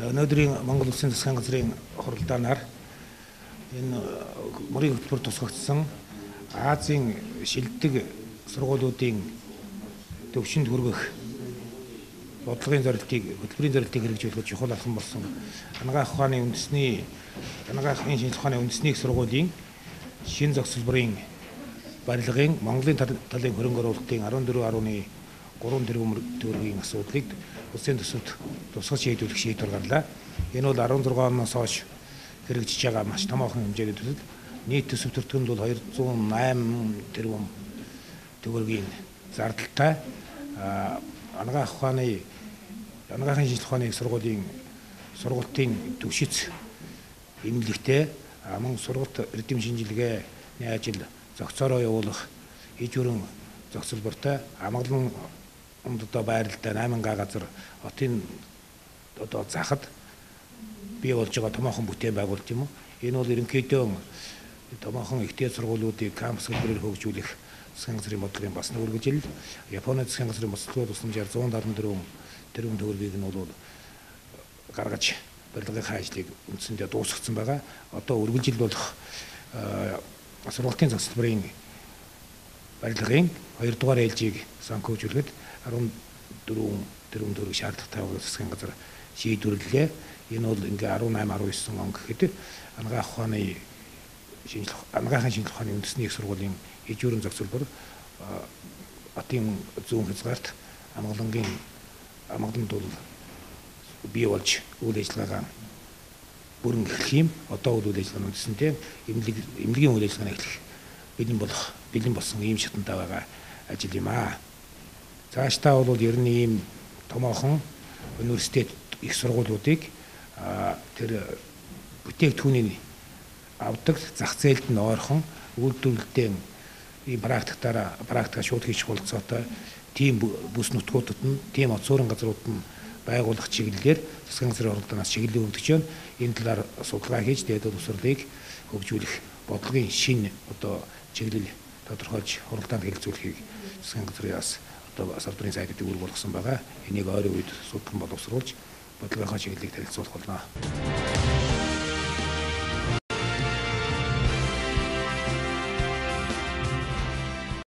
За өнөөдрийн Монгол Улсын засгийн газрын хуралдаанаар энэ мөрийн хөтөлбөр тусгагдсан Азийн шилдэг сургуулиудын төвшөнд хүргэх бодлогын зорилтыг хөтөлбөрийн зорилтыг хэрэгжүүлэхэд чухал алхам болсон анагаах ухааны анагаахын шинжилгээ ухааны үндэсний их сургуулийн шин зохицолборын барилгын Монголын талын хөрөнгө оруулалтын 14.3 тэрбум төгрөгийн асуудлыг улсын төсөвт тусгаж шийдвэрлэх шийдвэр гарлаа. Энэ бол 16 оноос хойш хэрэгжиж байгаа маш томоохон хэмжээний төсөл. Нийт төсөв төртгөнд бол 208 тэрбум төгрөгийн зардалтай анагаахын шинжилгээ ухааны сургуулийн сургалтын төвшиц эмнэлэгтэй мөн сургалт эрдэм шинжилгээний ажил зохицоороо явуулах иж бүрэн зохицолбортой амгалан одоо байралтай 8 газар хотын одоо захад бий болж байгаа томоохон бүтээн байгуулалт юм уу. Энэ бол ерөнхийдөө томоохон ихтэй сургуулиудыг кампус хэлбэрээр хөгжүүлэх засгийн газрын бодлогын бас нэг үргэлжил. Японы засгийн газрын бодлогын тусламжаар 174 тэрбум төгрөгийг нь бол гаргаж барилгын ажлыг үндсэндээ дуусгацсан байгаа. Одоо үргэлжил болох сургалтын зохицолборын барилгын 2 дугаар ээлжийг санхүүжүүлэхэд 14 тэрбум төгрөг шаардлагатай байгаа засгийн газар шийдвэрлэлээ. Энэ бол ингээ 18-19 он гэхэд анагаахын шинжилгээ ухааны үндэсний их сургуулийн иж бүрэн зохицолбор хотын зүүн хязгаарт амгаланд бол бий болж үйл ажиллагаа бүрэн эхлэх юм. Одоо үйл ажиллагааны үндэсэндээ эмнэлгийн үйл ажиллагааны эхлэх бэлэн болсон ийм шатантай байгаа ажил юм аа. Цаашдаа бол ер нь ийм томоохон университет их сургуулиудыг тэр бүтээгдэхүүний авдаг зах зээлд нь ойрхон үйлдвэрлэлтэй ийм практика шууд хийж болцоотой тийм бүс нутгуудад нь тийм оцоорын газрууд нь байгуулах чиглэлээр засгийн газрын хуралдаанаас чиглэл өгдөг чинь энэ талаар судалгаа хийж дээд боловсролыг хөгжүүлэх бодлогын шинэ одоо чиглэл тодорхойлж хуралдаанд хэлэлцүүлэхийг засгийн газраас одоо салбарын сайдыг үүрэг болгосон байгаа. Энийг ойрын үед судлан боловсруулж бодлогынхаа чиглэлийг танилцуулах болно.